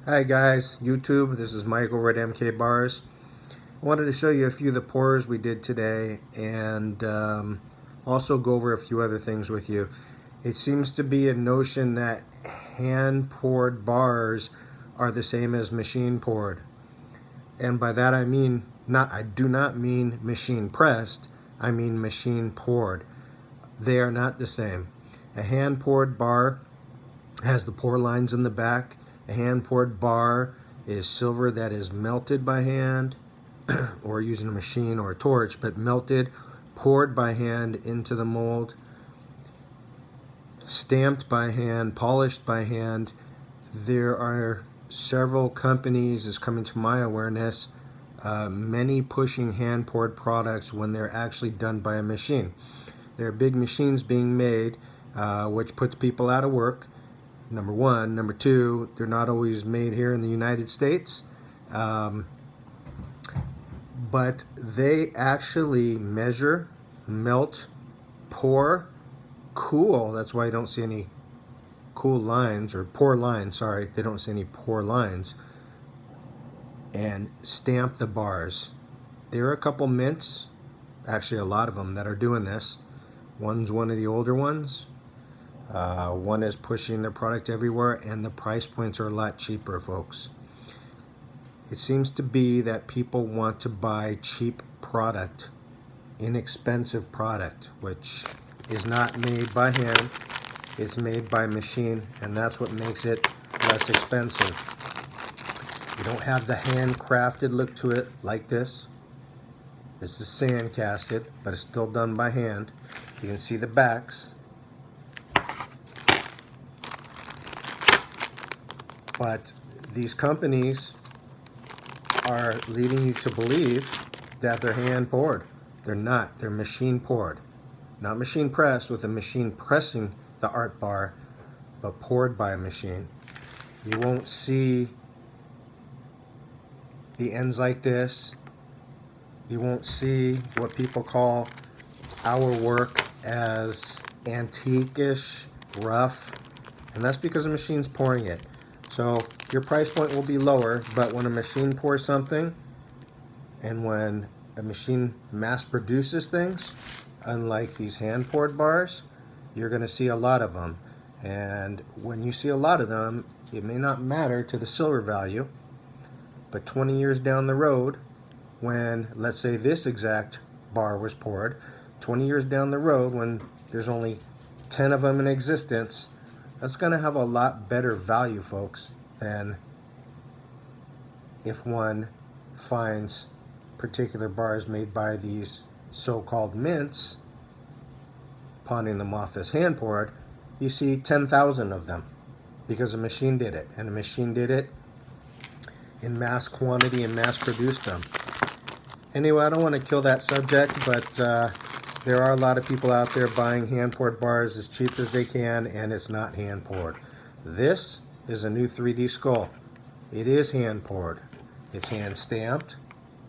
Hi guys, YouTube, this is Mike over at MK Bars. I wanted to show you a few of the pours we did today and also go over a few other things with you. It seems to be a notion that hand poured bars are the same as machine poured. And by that I do not mean machine pressed, I mean machine poured. They are not the same. A hand poured bar has the pour lines in the back. A hand poured bar is silver that is melted by hand or using a machine or a torch, but melted, poured by hand into the mold, stamped by hand, polished by hand. There are several companies, is coming to my awareness, many pushing hand poured products when they're actually done by a machine. There are big machines being made, which puts people out of work. Number one. Number two, they're not always made here in the United States. But they actually measure, melt, pour, cool. That's why you don't see any cool lines, or pour lines, sorry. They don't see any pour lines. And stamp the bars. There are a couple mints, actually a lot of them, that are doing this. One's one of the older ones. One is pushing their product everywhere, and the price points are a lot cheaper, folks. It seems to be that people want to buy cheap product, inexpensive product, which is not made by hand, it's made by machine, and that's what makes it less expensive. You don't have the handcrafted look to it like this. This is sand casted, but it's still done by hand. You can see the backs. But these companies are leading you to believe that they're hand poured. They're not. They're machine poured. Not machine pressed with a machine pressing the art bar, but poured by a machine. You won't see the ends like this. You won't see what people call our work as antique-ish, rough, and that's because the machine's pouring it. So your price point will be lower, but when a machine pours something, and when a machine mass produces things, unlike these hand poured bars, you're going to see a lot of them. And when you see a lot of them, it may not matter to the silver value, but 20 years down the road, when, let's say, this exact bar was poured, 20 years down the road, when there's only 10 of them in existence, that's going to have a lot better value, folks, than if one finds particular bars made by these so-called mints, pawning them off as hand poured. You see 10,000 of them because a machine did it, and a machine did it in mass quantity and mass produced them. Anyway, I don't want to kill that subject, but there are a lot of people out there buying hand poured bars as cheap as they can, and it's not hand poured. This is a new 3D skull. It is hand poured. It's hand stamped.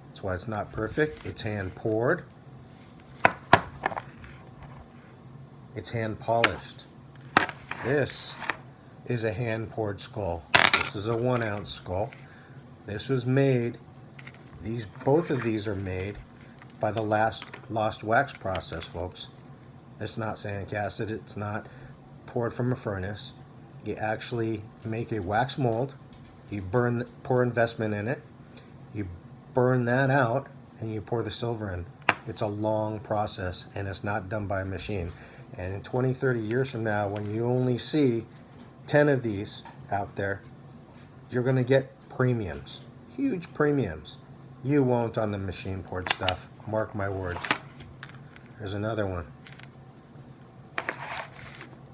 That's why it's not perfect. It's hand poured. It's hand polished. This is a hand poured skull. This is a 1 ounce skull. This was made, both of these are made by the lost wax process, folks. It's not sand casted, it's not poured from a furnace. You actually make a wax mold, you pour investment in it, you burn that out, and you pour the silver in. It's a long process, and it's not done by a machine. And in 20, 30 years from now, when you only see 10 of these out there, you're going to get premiums, huge premiums. You won't on the machine poured stuff, mark my words. There's another one.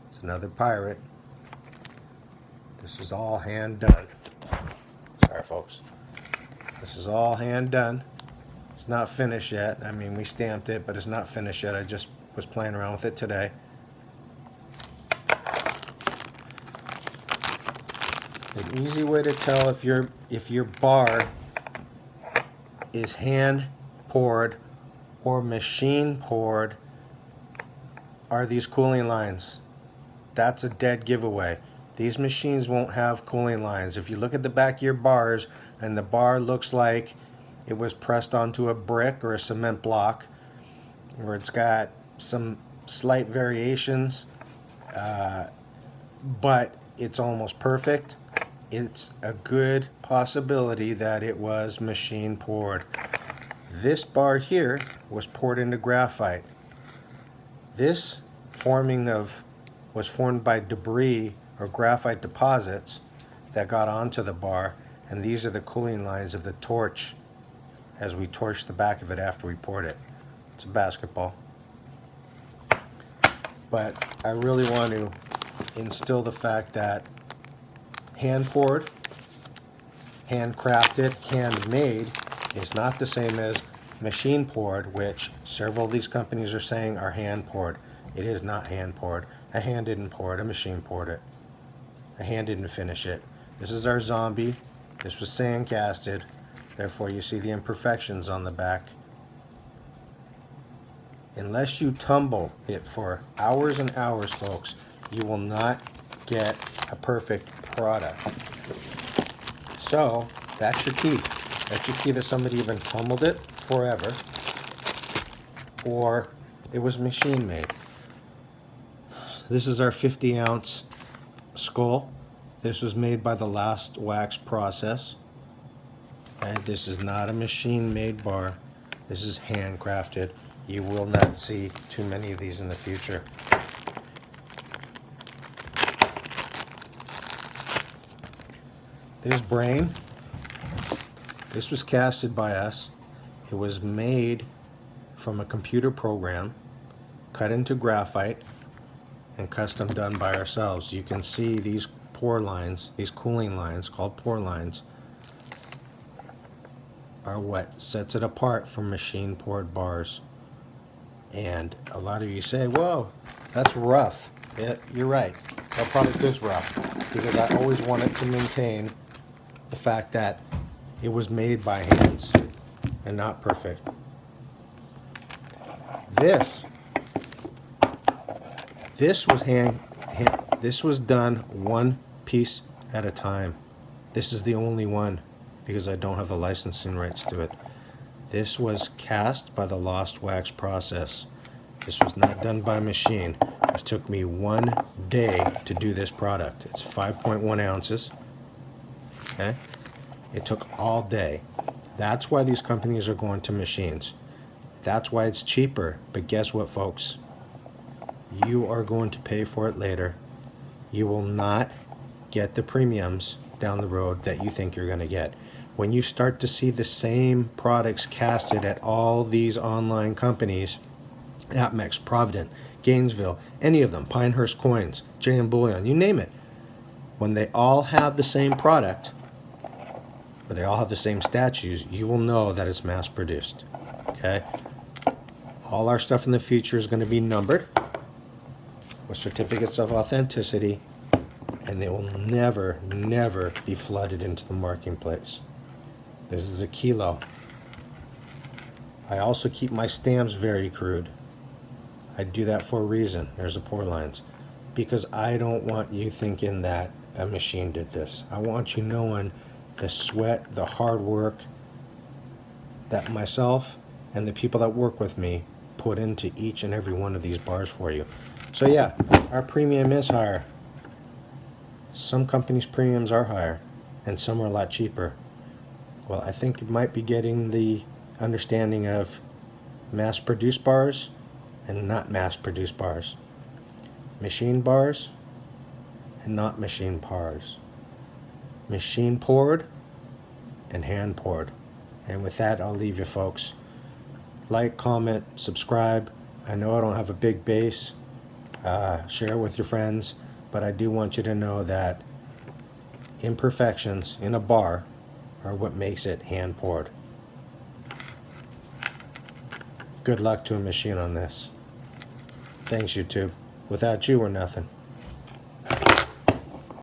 It's another pirate. This is all hand done. Sorry, folks. This is all hand done. It's not finished yet. I mean, we stamped it, but it's not finished yet. I just was playing around with it today. An easy way to tell if your bar is hand poured or machine poured are these cooling lines. That's a dead giveaway. These machines won't have cooling lines. If you look at the back of your bars and the bar looks like it was pressed onto a brick or a cement block, where it's got some slight variations, but it's almost perfect, it's a good possibility that it was machine poured. This bar here was poured into graphite. This was formed by debris or graphite deposits that got onto the bar, and these are the cooling lines of the torch as we torched the back of it after we poured it. It's a basketball. But I really want to instill the fact that hand poured, handcrafted, handmade is not the same as machine poured, which several of these companies are saying are hand poured. It is not hand poured. A hand didn't pour it, a machine poured it. A hand didn't finish it. This is our zombie. This was sand casted. Therefore you see the imperfections on the back. Unless you tumble it for hours and hours, folks, you will not get a perfect product. So that's your key. That's your key, that somebody even tumbled it forever, or it was machine made. This is our 50-ounce skull. This was made by the Last Wax process. And this is not a machine made bar. This is handcrafted. You will not see too many of these in the future. This brain, this was casted by us. It was made from a computer program, cut into graphite, and custom done by ourselves. You can see these pour lines, these cooling lines called pour lines, are what sets it apart from machine poured bars. And a lot of you say, whoa, that's rough. Yeah, you're right. That product is rough, because I always wanted to maintain the fact that it was made by hands and not perfect. This was this was done one piece at a time. This is the only one, because I don't have the licensing rights to it. This was cast by the Last Wax process. This was not done by machine. This took me 1 day to do this product. It's 5.1 ounces. Okay? It took all day. That's why these companies are going to machines. That's why it's cheaper. But guess what, folks? You are going to pay for it later. You will not get the premiums down the road that you think you're going to get. When you start to see the same products casted at all these online companies, APMEX, Provident, Gainesville, any of them, Pinehurst Coins, JM Bullion, you name it, when they all have the same product, or they all have the same statues, you will know that it's mass produced. Okay? All our stuff in the future is going to be numbered with certificates of authenticity, and they will never, never be flooded into the marketplace. This is a kilo. I also keep my stamps very crude. I do that for a reason. There's the pour lines. Because I don't want you thinking that a machine did this. I want you knowing the sweat, the hard work that myself and the people that work with me put into each and every one of these bars for you. So yeah, our premium is higher. Some companies' premiums are higher, and some are a lot cheaper. Well, I think you might be getting the understanding of mass-produced bars and not mass-produced bars. Machine bars and not machine bars. Machine poured and hand poured. And with that, I'll leave you, folks. Like, comment, subscribe. I know I don't have a big base. Share it with your friends. But I do want you to know that imperfections in a bar are what makes it hand poured. Good luck to a machine on this. Thanks, YouTube. Without you, we're nothing.